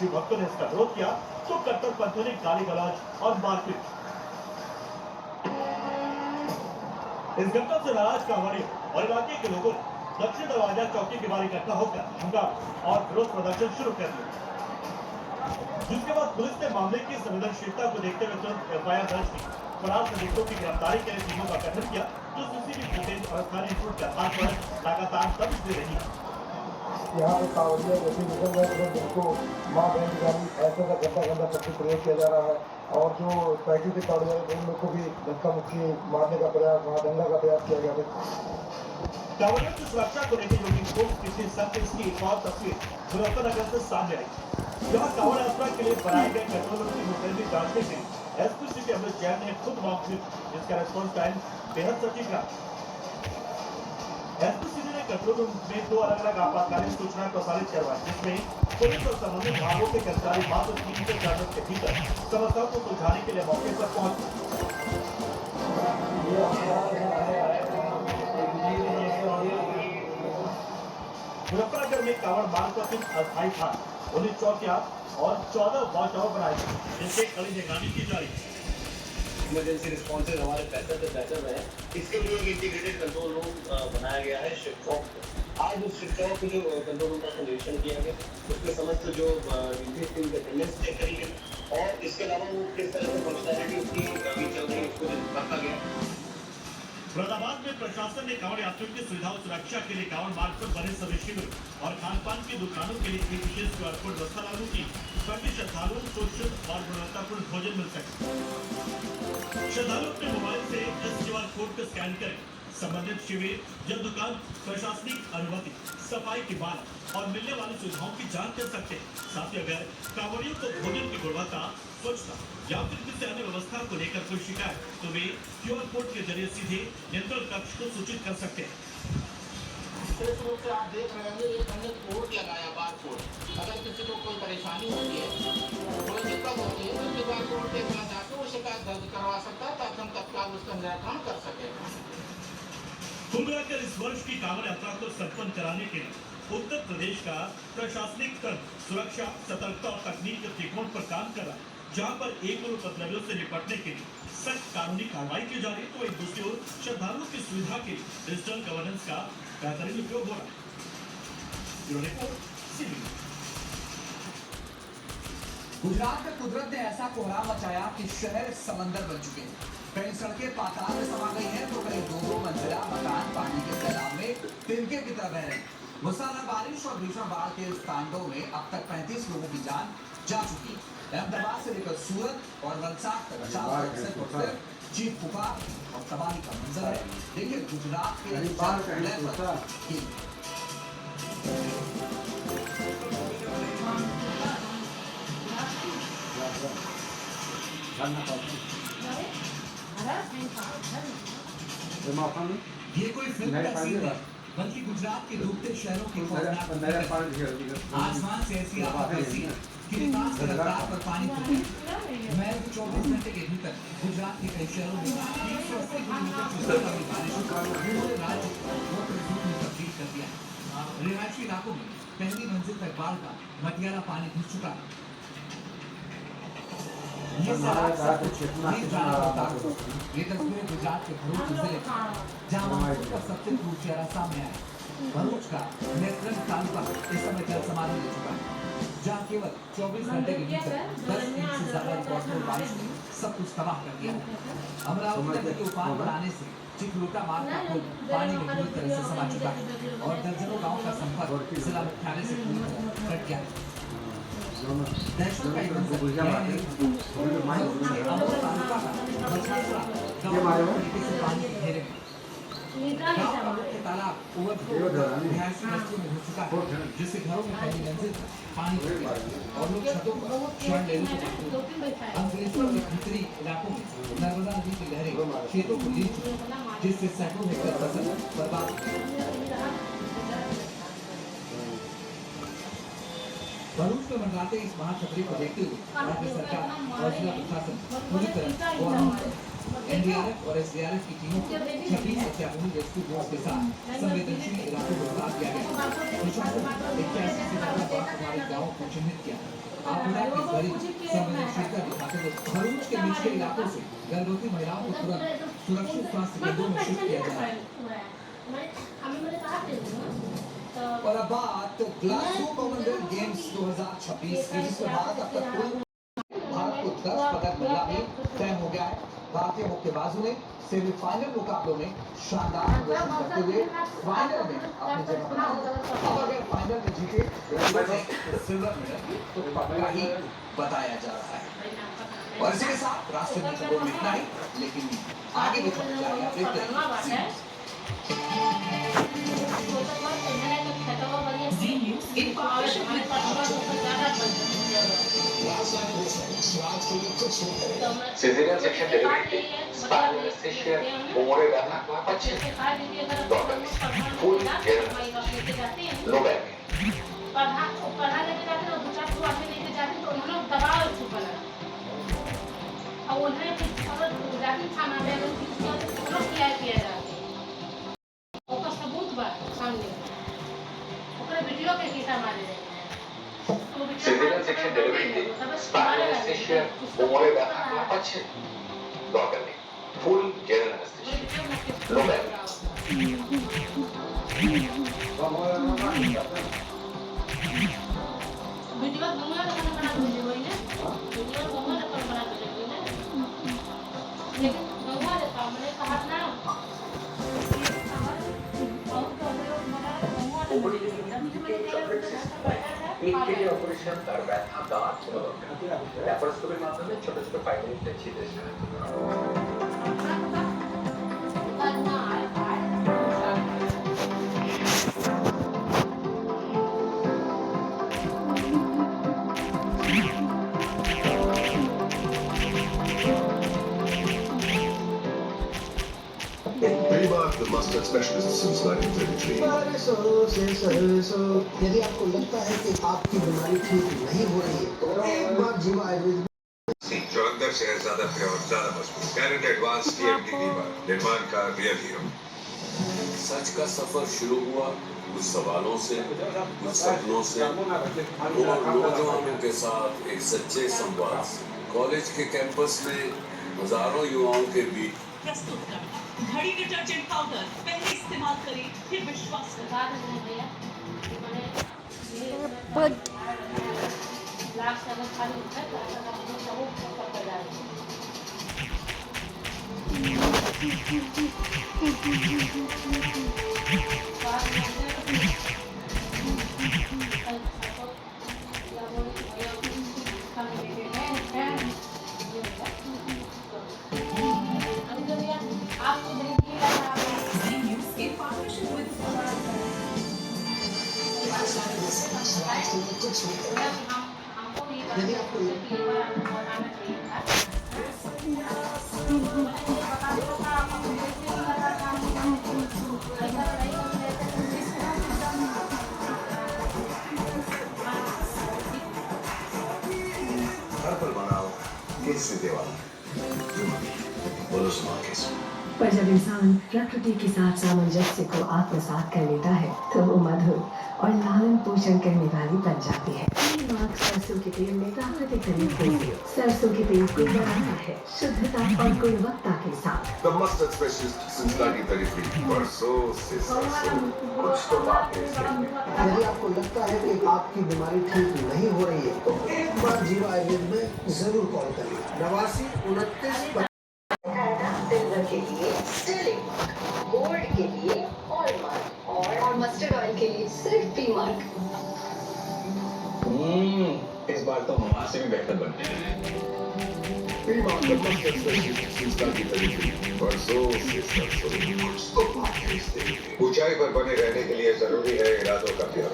शिव भक्तों ने इसका विरोध किया तो कट्टरपंथियों ने गाली गलौज और मारपीट। इस घटना से नाराज कांवड़ियों और इलाके के लोगों ने दक्षिण दरवाजा चौकी के बाहर इकट्ठा होकर हंगामा और विरोध प्रदर्शन शुरू कर दिया, जिसके बाद पुलिस ने मामले की संवेदनशीलता को देखते हुए तुरंत एफआईआर दर्ज की। फरार संदिग्धों की गिरफ्तारी के लिए टीमों का गठन किया, जो सीसीटीवी फुटेज और स्थानीय इनपुट के आधार पर लगातार दबिश दे रही है। यहाँ पे कांवड़िया जैसे निकल रहे हैं जिनको माँ बहन गाली ऐसा का गंदा शब्द प्रयोग किया जा रहा है और जो पैकेट के कांवड़िया उन लोग को भी धक्का मुक्की मारने का प्रयास, वहाँ दंगा का प्रयास किया गया है। कांवड़ियों की सुरक्षा को लेकर योगी कोर्ट पिछले सप्ताह इसकी एक और तस्वीर मुजफ्फरनगर से सामने आई। यहाँ कांवड़ यात्रा के लिए बनाए गए कंट्रोल रूम की मुस्तैदी जांचने के लिए एसपी सिटी अमृत जैन ने खुद मौके पर, जिसका रेस्पॉन्स टाइम बेहद सटीक रहा। एसपी सिटी ने कंट्रोल रूम में 2 अलग-अलग आपातकालीन सूचना प्रसारित करवाई, जिसमें पुलिस और संबंधित विभागों के कर्मचारी मात्र 3 से 4 मिनट के भीतर समस्याओं को सुलझाने के लिए मौके पर पहुंचे। मुजफ्फरनगर में कांवड़ मार्ग पर 3 अस्थायी था, 19 चौकियां और 14 वॉच टावर बनाए गए, जिनसे कड़ी निगरानी की जा रही है। इमरजेंसी रिस्पॉन्सेज हमारे बेहतर से बेहतर रहे, इसके लिए एक इंटीग्रेटेड कंट्रोल रूम बनाया गया है शिव चौक पे। आज उस शिव चौक के जो कंट्रोल रूम का निरीक्षण किया गया, उसमें समस्त जो ड्यूटी के अटेंडेंस चेक करी गई और इसके अलावा वो किस तरह से फंक्शनैलिटी उसकी अभी चल रही है उसको रखा गया। मुरादाबाद में प्रशासन ने कांवड़ यात्रियों की सुविधा और सुरक्षा के लिए कांवड़ मार्ग पर बने सभी शिविर और खान पान की दुकानों के लिए एक विशेष QR कोड व्यवस्था लागू की, ताकि श्रद्धालुओं को शुद्ध और गुणवत्तापूर्ण भोजन मिल सके। श्रद्धालु अपने मोबाइल से इस QR कोड को स्कैन करें, संबंधित शिविर या दुकान प्रशासनिक अनुमति, सफाई की बात और मिलने वाली सुविधाओं की जांच कर सकते हैं। साथ ही अगर कांवड़ियों को भोजन की गुणवत्ता, स्वच्छता या फिर किसी अन्य व्यवस्था को लेकर कोई शिकायत, तो वे QR कोड के जरिए सीधे नियंत्रण कक्ष को सूचित कर सकते हैं। विशेष रूप से आप देख रहे होंगे एक हमने कोड लगाया, बार कोड। अगर किसी को कोई परेशानी होती है, कोई दिक्कत होती है, तो बार कोड देखना चाहते वो शिकायत दर्ज करवा सकता है, ताकि हम तत्काल उसका निराकरण कर सके। कुल मिलाकर इस वर्ष की कांवड़ यात्रा को संपन्न कराने के लिए उत्तर प्रदेश का प्रशासनिक तंत्र सुरक्षा, सतर्कता और तकनीक के त्रिकोण पर काम कर रहा है, जहां पर एक ओर उपद्रवियों से निपटने के लिए सख्त कानूनी कार्रवाई की जा रही है, तो एक दूसरी ओर श्रद्धालुओं की सुविधा के लिए डिजिटल गवर्नेंस का बेहतरीन उपयोग हो रहा है। गुजरात में कुदरत ने ऐसा कोहराम मचाया कि शहर समंदर बन चुके हैं। कई सड़कें पाताल में समा गई हैं, तो कई 2-2 मंजिला मकान पानी के सैलाब में तिनके की तरह बह रहे हैं। मूसलाधार बारिश और भीषण बाढ़ के इस तांडव में अब तक 35 लोगों की जान जा चुकी है। अहमदाबाद से लेकर सूरत और वलसाड तक 4 से चीख पुकार और तबाही का मंजर है। देखिए गुजरात के ये कोई फिल्म का सीन है, बल्कि गुजरात के डूबते शहरों की आसमान से ऐसी आफत ऐसी कि विकास के रफ्तार पर पानी महज 24 घंटे के भीतर गुजरात के कई शहरों में 180 किलोमीटर की बारिश पूरे राज्य को में तब्दील कर दिया है। रिहायशी इलाकों में पहली मंजिल तक बाढ़ का मटियाला पानी घुस चुका है। ये तस्वीरें गुजरात के भरूच जिले जहाँ मानसून का सबसे क्रूर चेहरा सामने आया। भरूच का नेत्रंग तालुका इस समय जल समाधि ले चुका है, जहाँ केवल 24 घंटे के भीतर 10 इंच से ज्यादा रिकॉर्ड बारिश ने सब कुछ तबाह कर दिया है। अमरावती नदी के उफान पर आने से चिकलूटा मार्ग का पुल पानी में पूरी तरह से समा चुका है और दर्जनों गाँव का संपर्क जिला मुख्यालय से पूरी तरह कट गया है। दहशत का पानी के घेरे में तालाब जिससे घरों में पहली मंजिल पानी भर गया और लोग छतों पर शरण लेने को मजबूर। अंग्रेजों के भीतरी इलाकों में नर्मदा नदी की लहरें खेतों को ले चुकी, जिससे सैकड़ों हेक्टेयर फसल बर्बाद हो गई। भरूच में मंडराते इस महाखतरे को देखते हुए राज्य सरकार और जिला प्रशासन पूरी तरह एनडीआरएफ और एसडीआरएफ की टीमों को 26 अत्याधुनिक रेस्क्यू बोट्स के साथ संवेदनशील इलाकों को बता दिया गया। प्रशासन ने 81 से ज्यादा बाढ़ प्रभावित गाँवों को चिन्हित किया। आपदा की बड़ी संवेदनशीलता दिखाते हुए भरूच के निचले इलाकों से गर्भवती महिलाओं को तुरंत सुरक्षित स्वास्थ्य केंद्रों में शिफ्ट किया जा रहा है। और अब बात ग्लासगो कॉमनवेल्थ गेम्स 2026 की, जिसमें भारत अब तक कुल भारत को 10 पदक मिला भी तय हो गया है। भारतीय मुक्केबाजों ने सेमीफाइनल मुकाबलों में शानदार प्रदर्शन करते हुए फाइनल में अपनी जगह बनाई। अब अगर फाइनल में जीते तो सिल्वर मेडल तो पक्का ही बताया जा रहा है। और इसी के साथ राष्ट्रीय खबरों में इतना ही, लेकिन आगे भी खबर जारी आप देखते रहिए। Cesarean section delivery, spinal anesthesia, umore ব্যথা, পাচ্ছেন দরকার নেই, ফুল জেনারেল নো ব্যাক। पढ़ा लेके जाते हैं, 2-4 को आगे लेके जाते हैं, तो उन्होंने दबाव छुपा लगा और उन्हें जाती थाना में किया जाते ओकर सबूत बा सामने ओकर वीडियो के केटा मारे जाए। Cesarean section delivery, spinal anesthesia, umore ব্যথা, পাচ্ছেন দরকার নেই, full general anaesthesia no back. Video दूंगा तो मैंने बना भेजे वही ना वीडियो दूंगा तो बना भेजे वही ना लेकिन दूंगा तो मैंने कहा ना পেট কেটে অপারেশন, তার ব্যথা, দাঁত, ল্যাপারোস্কোপির মাধ্যমে ছোট ছোট ফাইব্রয়েডটা ছিঁড়ে সাহায্য করা হয়। Remark the mustard specialist since 1933. यदि आपको लगता है कि आपकी बीमारी ठीक नहीं हो रही है तो एक बार जीवा आयुर्वेद जलंधर शहजादा फिर और ज्यादा मजबूत कैनेट एडवांस टीएमटी बीमा निर्माण का रियल हीरो। सच का सफर शुरू हुआ कुछ सवालों से, कुछ सपनों से और नौजवानों के साथ एक सच्चे संवाद से। कॉलेज के कैंपस में हजारों युवाओं के बीच प्रस्तुत कर घड़ी डिटर्जेंट पाउडर पहले इस्तेमाल करें फिर विश्वास करें। लाख से अगर खाली होता है तो वो पकड़ जाएगा। यदि आपको घर पर बनाओ केसरी देवाल बोलो सुना केसरी। पर जब इंसान प्रकृति के साथ सामंजस्य को आत्मसात कर लेता है तो वो मधुर और लालन पोषण करने वाली बन जाती है। मार्क सरसों के तेल में प्राकृतिक तरीके से सरसों के तेल को बनाता है शुद्धता और गुणवत्ता के साथ। The mustard specialist since 1933. बरसों से सरसों कुछ तो बात है इसमें। यदि आपको लगता है कि आपकी बीमारी ठीक नहीं हो रही है तो एक बार जीवा आयुर्वेद में जरूर कॉल करिए। 89 29 सिल्वर के लिए स्टर्लिंग मार्क, गोल्ड के लिए हॉलमार्क और मस्टर्ड ऑयल के लिए सिर्फ पी मार्क। इस बार तो ममा से भी बेहतर बनते हैं। Remark the mustard specialist since 1933. बरसों से सरसों कुछ तो बात है इसमें। ऊंचाई पर बने रहने के लिए जरूरी है इरादों का प्यार।